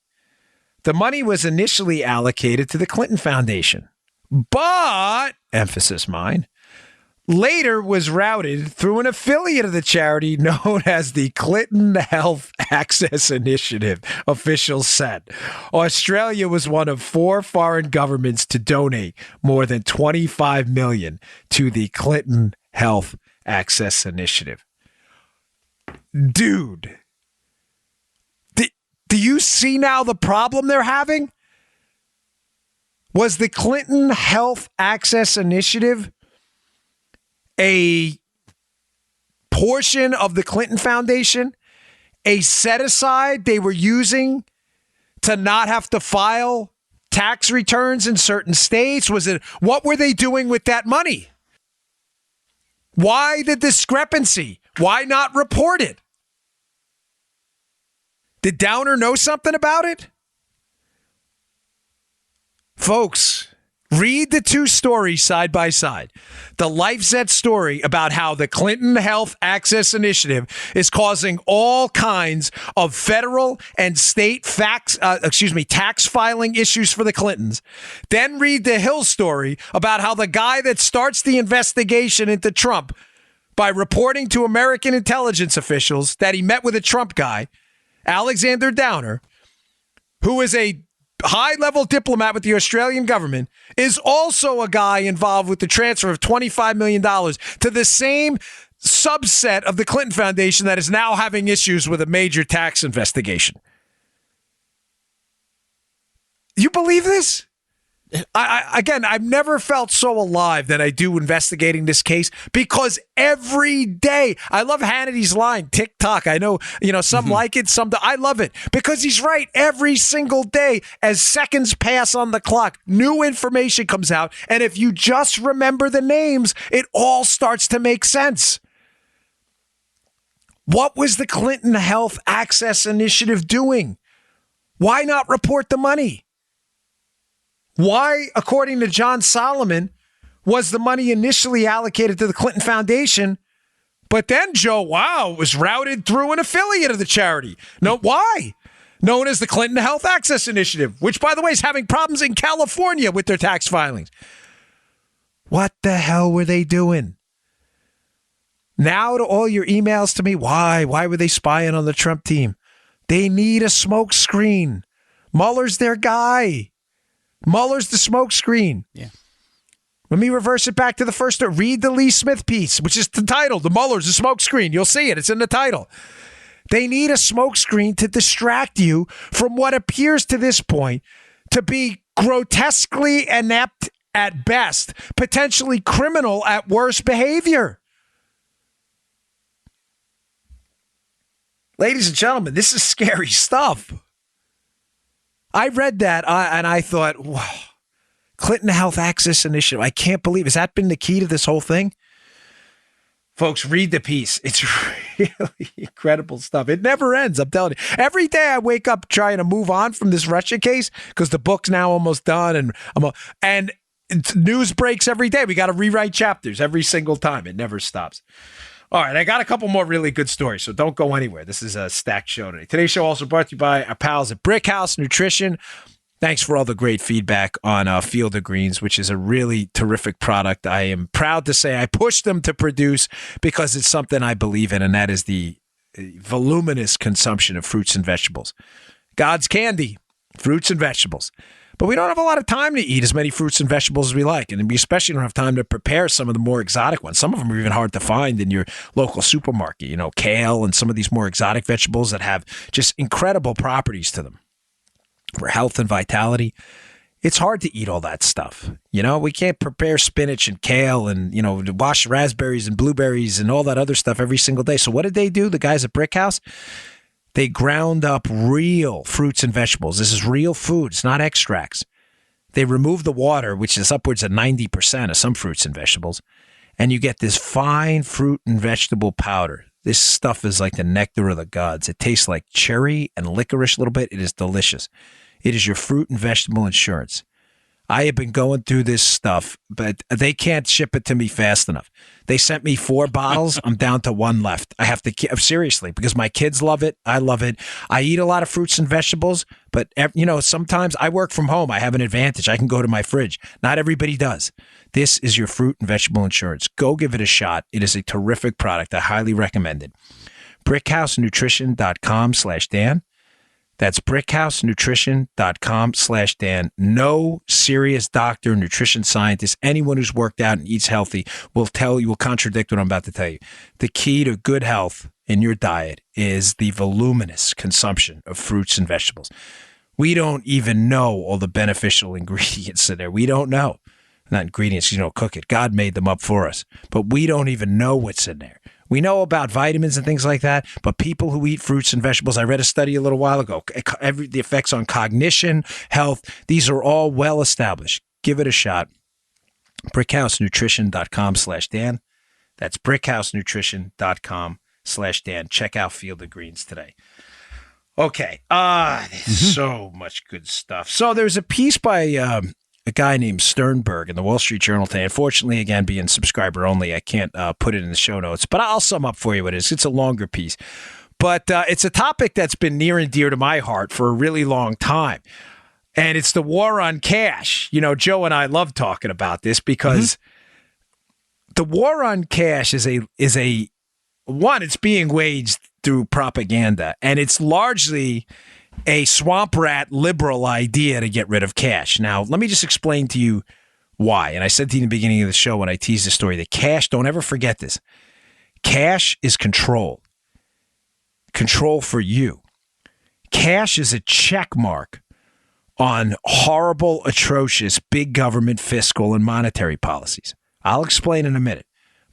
The money was initially allocated to the Clinton Foundation, but, emphasis mine, later was routed through an affiliate of the charity known as the Clinton Health Access Initiative, officials said. Australia was one of 4 foreign governments to donate more than $25 million to the Clinton Health Access Initiative. Dude, do you see now the problem they're having? Was the Clinton Health Access Initiative a portion of the Clinton Foundation, a set-aside they were using to not have to file tax returns in certain states? What were they doing with that money? Why the discrepancy? Why not report it? Did Downer know something about it? Folks, read the two stories side by side. The LifeZette story about how the Clinton Health Access Initiative is causing all kinds of federal and state tax filing issues for the Clintons. Then read the Hill story about how the guy that starts the investigation into Trump by reporting to American intelligence officials that he met with a Trump guy, Alexander Downer, who is a high-level diplomat with the Australian government, is also a guy involved with the transfer of $25 million to the same subset of the Clinton Foundation that is now having issues with a major tax investigation. You believe this? I've never felt so alive than I do investigating this case, because every day, I love Hannity's line, tick-tock. I know, some like it, some don't. I love it because he's right. Every single day, as seconds pass on the clock, new information comes out. And if you just remember the names, it all starts to make sense. What was the Clinton Health Access Initiative doing? Why not report the money? Why, according to John Solomon, was the money initially allocated to the Clinton Foundation, but then, Joe, it was routed through an affiliate of the charity? No, why? Known as the Clinton Health Access Initiative, which, by the way, is having problems in California with their tax filings. What the hell were they doing? Now to all your emails to me, why? Why were they spying on the Trump team? They need a smoke screen. Mueller's their guy. Mueller's the smoke screen. Yeah. Let me reverse it back to the first. Read the Lee Smith piece, which is the title. The Mueller's a smokescreen. You'll see it. It's in the title. They need a smokescreen to distract you from what appears to this point to be grotesquely inept at best, potentially criminal at worst behavior. Ladies and gentlemen, this is scary stuff. I read that and I thought, wow, Clinton Health Access Initiative. I can't believe, has that been the key to this whole thing? Folks, read the piece. It's really incredible stuff. It never ends, I'm telling you. Every day I wake up trying to move on from this Russia case because the book's now almost done, and news breaks every day. We got to rewrite chapters every single time. It never stops. All right, I got a couple more really good stories, so don't go anywhere. This is a stacked show today. Today's show also brought to you by our pals at Brick House Nutrition. Thanks for all the great feedback on Field of Greens, which is a really terrific product. I am proud to say I pushed them to produce because it's something I believe in, and that is the voluminous consumption of fruits and vegetables. God's candy, fruits and vegetables. But we don't have a lot of time to eat as many fruits and vegetables as we like, and we especially don't have time to prepare some of the more exotic ones. Some of them are even hard to find in your local supermarket, you know, kale and some of these more exotic vegetables that have just incredible properties to them for health and vitality. It's hard to eat all that stuff. You know, we can't prepare spinach and kale and, you know, wash raspberries and blueberries and all that other stuff every single day. So what did they do, the guys at Brick House? They ground up real fruits and vegetables. This is real food. It's not extracts. They remove the water, which is upwards of 90% of some fruits and vegetables, and you get this fine fruit and vegetable powder. This stuff is like the nectar of the gods. It tastes like cherry and licorice a little bit. It is delicious. It is your fruit and vegetable insurance. I have been going through this stuff, but they can't ship it to me fast enough. They sent me 4 bottles. I'm down to 1 left. I have to, seriously, because my kids love it. I love it. I eat a lot of fruits and vegetables, but, you know, sometimes I work from home. I have an advantage. I can go to my fridge. Not everybody does. This is your fruit and vegetable insurance. Go give it a shot. It is a terrific product. I highly recommend it. BrickhouseNutrition.com/Dan. That's brickhousenutrition.com/Dan. No serious doctor, nutrition scientist, anyone who's worked out and eats healthy will contradict what I'm about to tell you. The key to good health in your diet is the voluminous consumption of fruits and vegetables. We don't even know all the beneficial ingredients in there. We don't know. Not ingredients, you don't cook it. God made them up for us. But we don't even know what's in there. We know about vitamins and things like that, but people who eat fruits and vegetables, I read a study a little while ago, the effects on cognition, health, these are all well established. Give it a shot. BrickhouseNutrition.com/Dan. That's BrickhouseNutrition.com/Dan. Check out Field of Greens today. Okay. There's so much good stuff. So there's a piece by a guy named Sternberg in the Wall Street Journal today. Unfortunately, again, being subscriber only, I can't put it in the show notes, but I'll sum up for you what it is. It's a longer piece, but it's a topic that's been near and dear to my heart for a really long time, and it's the war on cash. You know, Joe and I love talking about this because the war on cash is it's being waged through propaganda, and it's largely a swamp rat liberal idea to get rid of cash. Now, let me just explain to you why. And I said to you in the beginning of the show when I teased the story that cash, don't ever forget this. Cash is control. Control for you. Cash is a check mark on horrible, atrocious, big government fiscal and monetary policies. I'll explain in a minute.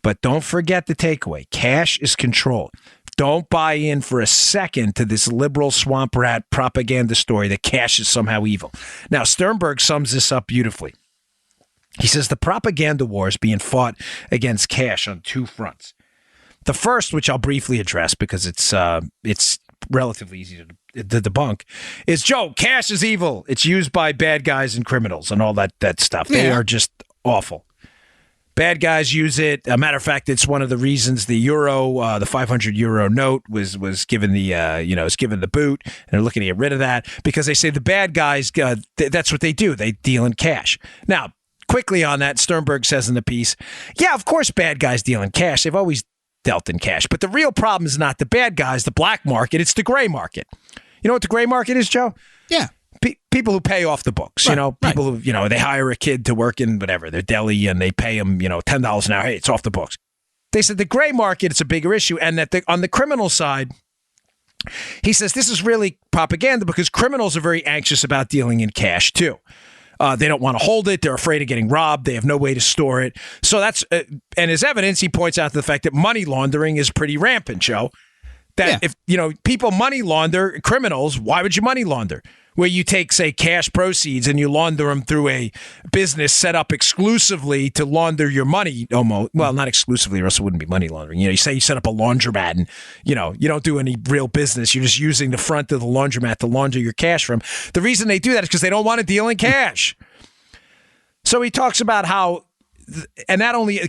But don't forget the takeaway. Cash is control. Don't buy in for a second to this liberal swamp rat propaganda story that cash is somehow evil. Now, Sternberg sums this up beautifully. He says the propaganda war is being fought against cash on 2 fronts. The first, which I'll briefly address because it's relatively easy to debunk, is, Joe, cash is evil. It's used by bad guys and criminals and all that stuff. They are just awful. Bad guys use it. A matter of fact, it's one of the reasons the euro, the 500 euro note was given the boot, and they're looking to get rid of that because they say the bad guys, that's what they do. They deal in cash. Now, quickly on that, Sternberg says in the piece, yeah, of course bad guys deal in cash. They've always dealt in cash. But the real problem is not the bad guys, the black market. It's the gray market. You know what the gray market is, Joe? Yeah. people who pay off the books, people who, they hire a kid to work in whatever, their deli, and they pay him, $10 an hour. Hey, it's off the books. They said the gray market, it's a bigger issue. And that on the criminal side, he says this is really propaganda because criminals are very anxious about dealing in cash too. They don't want to hold it. They're afraid of getting robbed. They have no way to store it. So that's, and as evidence, he points out the fact that money laundering is pretty rampant, Joe. That if, people money launder, criminals, why would you money launder? Where you take, say, cash proceeds and you launder them through a business set up exclusively to launder your money. Almost, well, not exclusively, or else it wouldn't be money laundering. You say you set up a laundromat and, you don't do any real business. You're just using the front of the laundromat to launder your cash from. The reason they do that is because they don't want to deal in cash. So he talks about how, and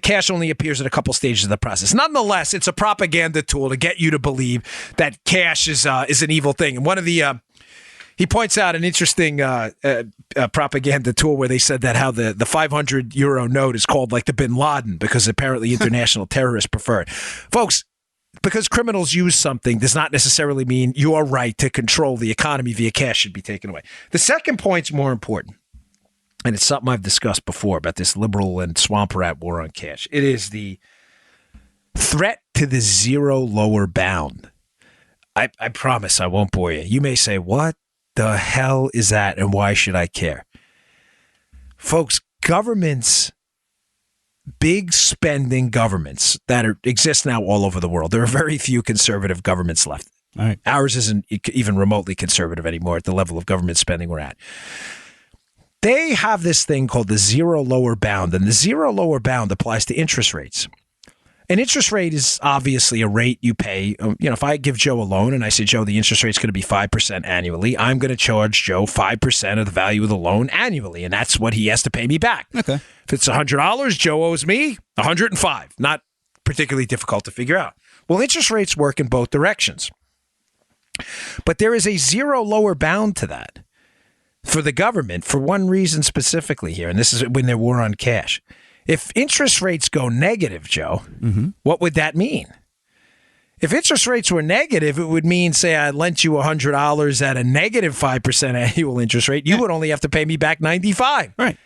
cash only appears at a couple stages of the process. Nonetheless, it's a propaganda tool to get you to believe that cash is an evil thing. And one of the he points out an interesting propaganda tool where they said that how the 500 euro note is called like the Bin Laden because apparently international terrorists prefer it. Folks, because criminals use something does not necessarily mean your right to control the economy via cash should be taken away. The second point's more important. And it's something I've discussed before about this liberal and swamp rat war on cash. It is the threat to the zero lower bound. I promise I won't bore you. You may say, what the hell is that and why should I care? Folks, governments, big spending governments that exist now all over the world. There are very few conservative governments left. All right. Ours isn't even remotely conservative anymore at the level of government spending we're at. They have this thing called the zero lower bound, and the zero lower bound applies to interest rates. An interest rate is obviously a rate you pay. If I give Joe a loan and I say, Joe, the interest rate's going to be 5% annually, I'm going to charge Joe 5% of the value of the loan annually, and that's what he has to pay me back. Okay. If it's $100, Joe owes me $105. Not particularly difficult to figure out. Well, interest rates work in both directions. But there is a zero lower bound to that. For the government, for one reason specifically here, and this is when they're war on cash. If interest rates go negative, Joe, what would that mean? If interest rates were negative, it would mean, say, I lent you $100 at a negative 5% annual interest rate. You would only have to pay me back $95. Right.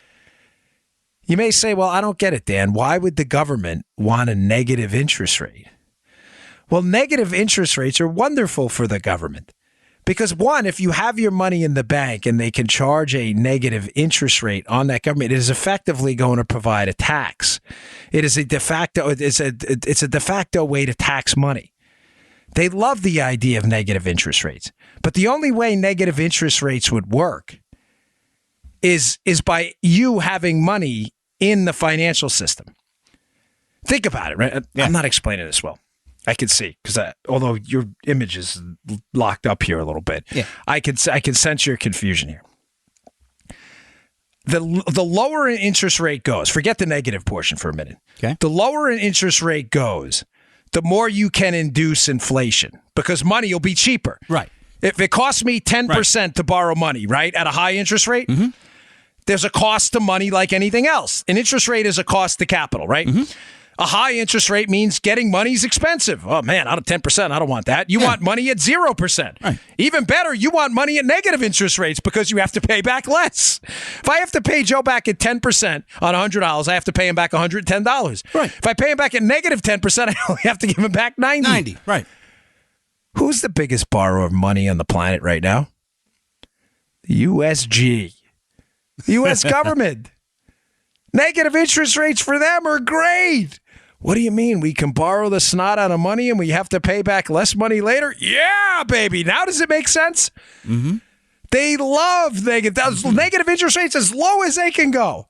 You may say, well, I don't get it, Dan. Why would the government want a negative interest rate? Well, negative interest rates are wonderful for the government. Because one, if you have your money in the bank and they can charge a negative interest rate on that government, it is effectively going to provide a tax. It is a de facto way to tax money. They love the idea of negative interest rates. But the only way negative interest rates would work is by you having money in the financial system. Think about it, right? Yeah. I'm not explaining this well. I can see because although your image is locked up here a little bit, I can sense your confusion here. The lower an interest rate goes, forget the negative portion for a minute. Okay. The lower an interest rate goes, the more you can induce inflation because money will be cheaper. Right. If it costs me 10% to borrow money, right, at a high interest rate, there's a cost to money like anything else. An interest rate is a cost to capital, right? A high interest rate means getting money is expensive. Oh, man, out of 10%, I don't want that. You want money at 0%. Right. Even better, you want money at negative interest rates because you have to pay back less. If I have to pay Joe back at 10% on $100, I have to pay him back $110. Right. If I pay him back at negative 10%, I only have to give him back 90. Right. Who's the biggest borrower of money on the planet right now? The USG. The U.S. government. Negative interest rates for them are great. What do you mean? We can borrow the snot out of money and we have to pay back less money later? Yeah, baby. Now does it make sense? They love negative interest rates as low as they can go.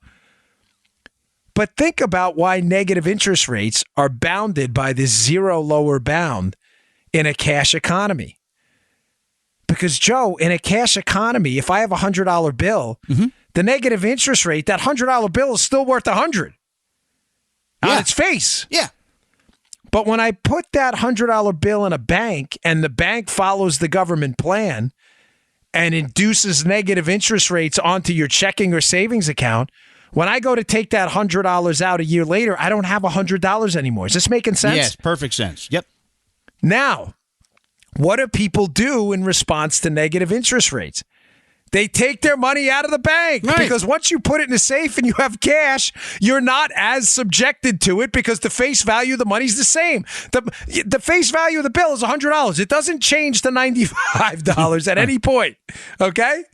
But think about why negative interest rates are bounded by this zero lower bound in a cash economy. Because, Joe, in a cash economy, if I have a $100 bill, the negative interest rate, that $100 bill is still worth $100 on its face. Yeah. But when I put that $100 bill in a bank and the bank follows the government plan and induces negative interest rates onto your checking or savings account, when I go to take that $100 out a year later, I don't have $100 anymore. Is this making sense? Yes, perfect sense. Yep. Now, what do people do in response to negative interest rates? They take their money out of the bank because once you put it in a safe and you have cash, you're not as subjected to it because the face value of the money's the same. The face value of the bill is $100. It doesn't change to $95 at any point. Okay?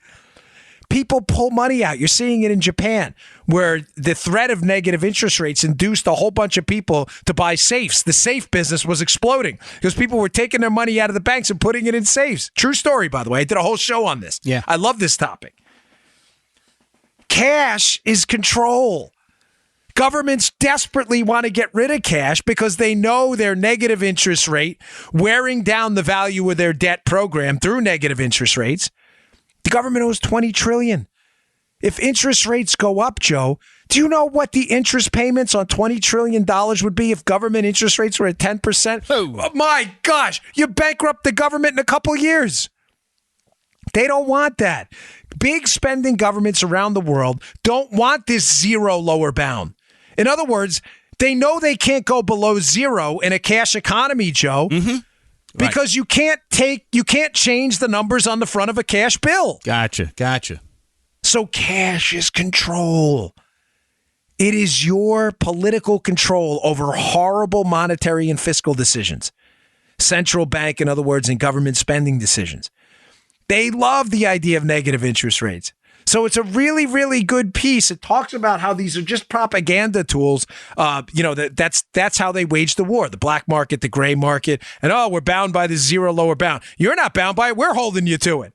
People pull money out. You're seeing it in Japan, where the threat of negative interest rates induced a whole bunch of people to buy safes. The safe business was exploding because people were taking their money out of the banks and putting it in safes. True story, by the way. I did a whole show on this. Yeah. I love this topic. Cash is control. Governments desperately want to get rid of cash because they know their negative interest rate wearing down the value of their debt program through negative interest rates. The government owes $20 trillion. If interest rates go up, Joe, do you know what the interest payments on $20 trillion would be if government interest rates were at 10%? Oh, my gosh, you bankrupt the government in a couple years. They don't want that. Big spending governments around the world don't want this zero lower bound. In other words, they know they can't go below zero in a cash economy, Joe. Mm-hmm. Because you can't change the numbers on the front of a cash bill. Gotcha. So cash is control. It is your political control over horrible monetary and fiscal decisions. Central bank, in other words, and government spending decisions. They love the idea of negative interest rates. So it's a really, really good piece. It talks about how these are just propaganda tools. That's how they wage the war. The black market, the gray market, and we're bound by the zero lower bound. You're not bound by it. We're holding you to it.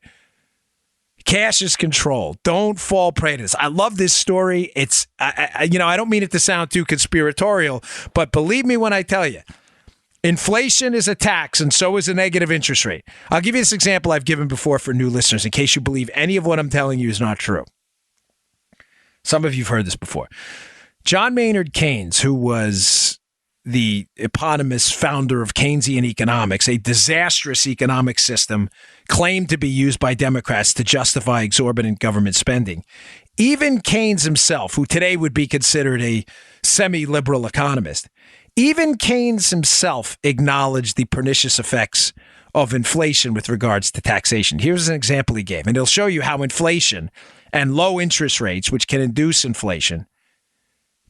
Cash is control. Don't fall prey to this. I love this story. It's I don't mean it to sound too conspiratorial, but believe me when I tell you, inflation is a tax, and so is a negative interest rate. I'll give you this example I've given before for new listeners in case you believe any of what I'm telling you is not true. Some of you have heard this before. John Maynard Keynes, who was the eponymous founder of Keynesian economics, a disastrous economic system claimed to be used by Democrats to justify exorbitant government spending. Even Keynes himself, who today would be considered a semi-liberal economist, even Keynes himself acknowledged the pernicious effects of inflation with regards to taxation. Here's an example he gave, and it'll show you how inflation and low interest rates, which can induce inflation,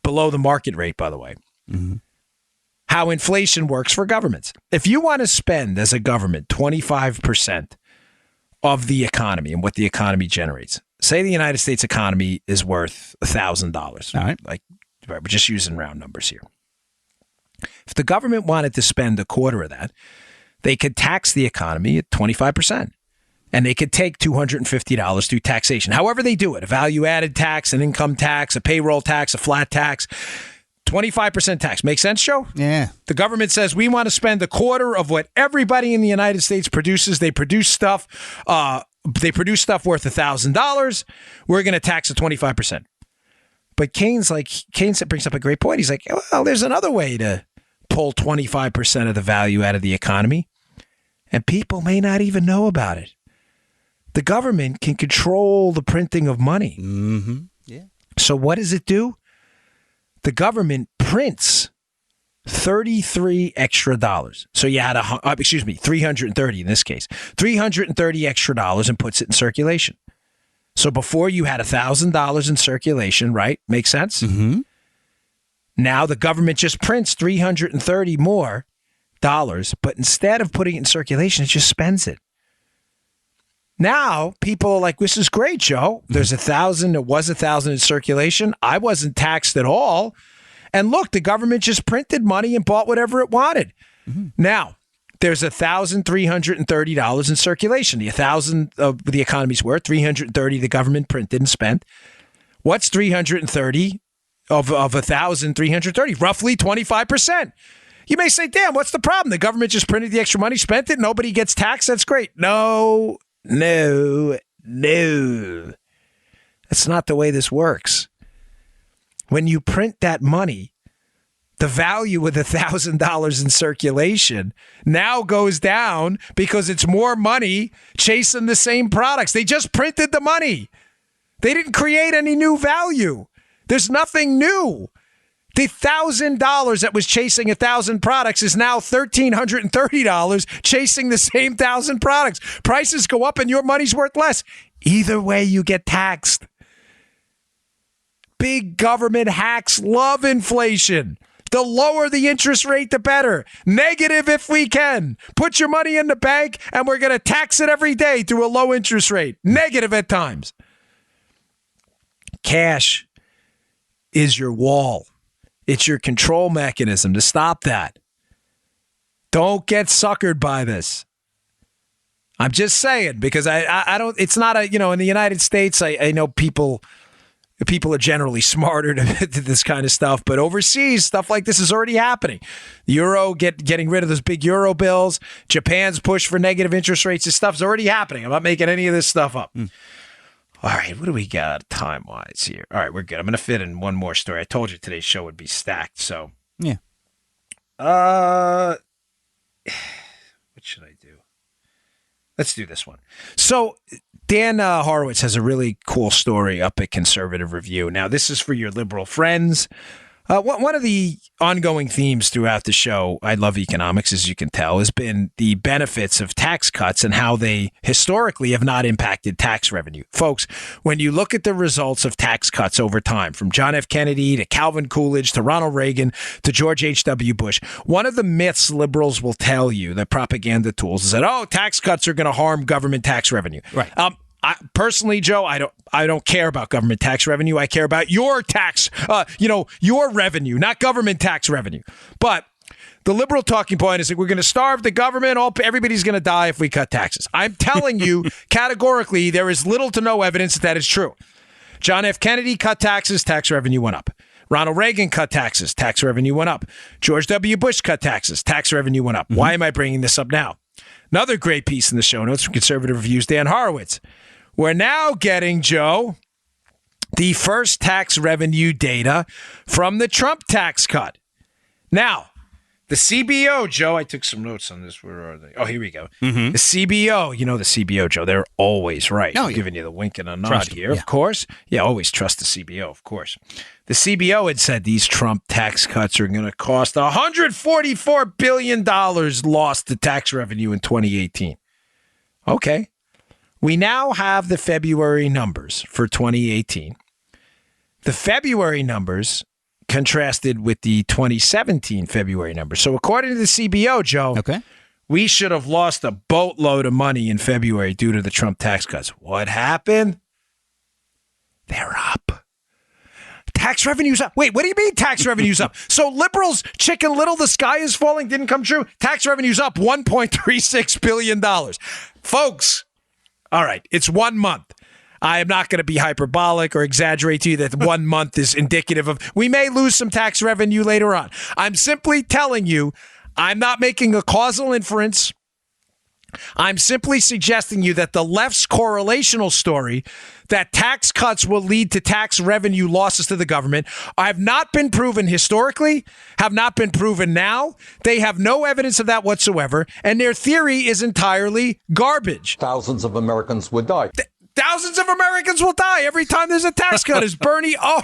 below the market rate, by the way, how inflation works for governments. If you want to spend as a government 25% of the economy and what the economy generates, say the United States economy is worth $1,000. All right. We're just using round numbers here. If the government wanted to spend a quarter of that, they could tax the economy at 25%. And they could take $250 through taxation. However they do it, a value-added tax, an income tax, a payroll tax, a flat tax, 25% tax. Make sense, Joe? Yeah. The government says we want to spend a quarter of what everybody in the United States produces. They produce stuff worth $1,000. We're going to tax at 25%. But Keynes brings up a great point. He's like, well, there's another way to pull 25% of the value out of the economy, and people may not even know about it. The government can control the printing of money. Mm-hmm. Yeah. So what does it do? The government prints $33 extra. So you had 330 in this case, $330 extra and puts it in circulation. So before you had $1,000 in circulation, right? Makes sense? Mm-hmm. Now the government just prints $330 more, but instead of putting it in circulation, it just spends it. Now people are like, this is great, Joe. There's 1,000. There was 1,000 in circulation. I wasn't taxed at all. And look, the government just printed money and bought whatever it wanted. Mm-hmm. Now, there's $1,330 in circulation. The 1,000 of the economy's worth, 330 the government printed and spent. What's 330 of 1,330? Roughly 25%. You may say, damn, what's the problem? The government just printed the extra money, spent it, nobody gets taxed. That's great. No. That's not the way this works. When you print that money, the value of the $1,000 in circulation now goes down because it's more money chasing the same products. They just printed the money. They didn't create any new value. There's nothing new. The $1,000 that was chasing 1,000 products is now $1,330 chasing the same 1,000 products. Prices go up and your money's worth less. Either way, you get taxed. Big government hacks love inflation. The lower the interest rate, the better. Negative if we can. Put your money in the bank and we're going to tax it every day through a low interest rate. Negative at times. Cash is your wall. It's your control mechanism to stop that. Don't get suckered by this. I'm just saying, because I don't, it's not a, in the United States, I know people are generally smarter to this kind of stuff, but overseas, stuff like this is already happening. The euro, getting rid of those big euro bills, Japan's push for negative interest rates, this stuff's already happening. I'm not making any of this stuff up. All right, what do we got time-wise here? All right, we're good. I'm going to fit in one more story. I told you today's show would be stacked, so. Yeah. What should I do? Let's do this one. So Dan Horowitz has a really cool story up at Conservative Review. Now, this is for your liberal friends. One of the ongoing themes throughout the show, I love economics, as you can tell, has been the benefits of tax cuts and how they historically have not impacted tax revenue. Folks, when you look at the results of tax cuts over time, from John F. Kennedy to Calvin Coolidge to Ronald Reagan to George H.W. Bush, one of the myths liberals will tell you, the propaganda tools, is that, tax cuts are going to harm government tax revenue. Right. Personally, Joe, I don't care about government tax revenue. I care about your tax, your revenue, not government tax revenue. But the liberal talking point is that we're going to starve the government. Everybody's going to die if we cut taxes. I'm telling you categorically, there is little to no evidence that is true. John F. Kennedy cut taxes, tax revenue went up. Ronald Reagan cut taxes, tax revenue went up. George W. Bush cut taxes, tax revenue went up. Mm-hmm. Why am I bringing this up now? Another great piece in the show notes from Conservative Review's Dan Horowitz. We're now getting, Joe, the first tax revenue data from the Trump tax cut. Now, the CBO, Joe, I took some notes on this. Where are they? Oh, here we go. Mm-hmm. The CBO, the CBO, Joe, they're always right. Oh, I'm giving you the wink and a nod here, of course. Yeah, always trust the CBO, of course. The CBO had said these Trump tax cuts are going to cost $144 billion lost to tax revenue in 2018. Okay. We now have the February numbers for 2018. The February numbers contrasted with the 2017 February numbers. So according to the CBO, Joe, we should have lost a boatload of money in February due to the Trump tax cuts. What happened? They're up. Tax revenue's up. Wait, what do you mean tax revenue's up? So liberals, Chicken Little, the sky is falling, didn't come true. Tax revenue's up $1.36 billion. Folks, all right, it's 1 month. I am not going to be hyperbolic or exaggerate to you that 1 month is indicative of, we may lose some tax revenue later on. I'm simply telling you, I'm not making a causal inference. I'm simply suggesting you that the left's correlational story that tax cuts will lead to tax revenue losses to the government have not been proven historically, have not been proven now. They have no evidence of that whatsoever, and their theory is entirely garbage. Thousands of Americans would die. Thousands of Americans will die every time there's a tax cut. Is Bernie? Oh,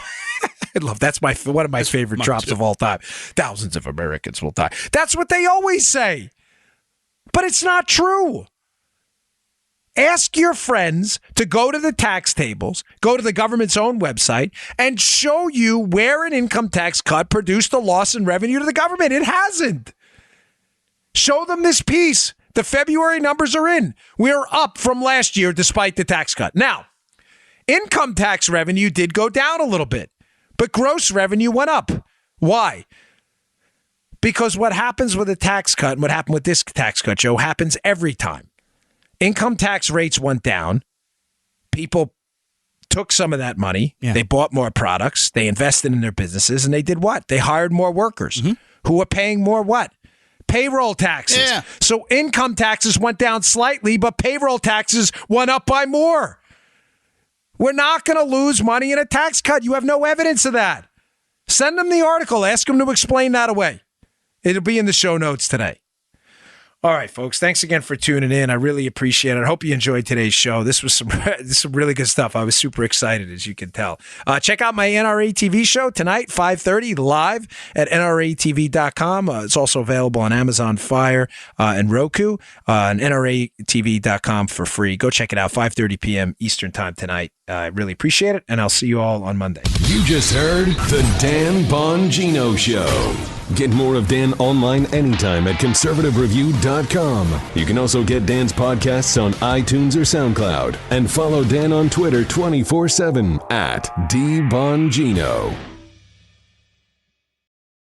I love that's one of my favorite drops of all time. Thousands of Americans will die. That's what they always say. But it's not true. Ask your friends to go to the tax tables, go to the government's own website, and show you where an income tax cut produced a loss in revenue to the government. It hasn't. Show them this piece. The February numbers are in. We're up from last year despite the tax cut. Now, income tax revenue did go down a little bit, but gross revenue went up. Why? Because what happens with a tax cut and what happened with this tax cut, Joe, happens every time. Income tax rates went down. People took some of that money. Yeah. They bought more products. They invested in their businesses. And they did what? They hired more workers who were paying more what? Payroll taxes. Yeah. So income taxes went down slightly, but payroll taxes went up by more. We're not going to lose money in a tax cut. You have no evidence of that. Send them the article. Ask them to explain that away. It'll be in the show notes today. All right, folks. Thanks again for tuning in. I really appreciate it. I hope you enjoyed today's show. This was some really good stuff. I was super excited, as you can tell. Check out my NRA TV show tonight, 5:30, live at NRATV.com. It's also available on Amazon Fire and Roku, and NRATV.com for free. Go check it out, 5:30 p.m. Eastern Time tonight. I really appreciate it, and I'll see you all on Monday. You just heard The Dan Bongino Show. Get more of Dan online anytime at conservativereview.com. You can also get Dan's podcasts on iTunes or SoundCloud. And follow Dan on Twitter 24/7 at DBongino.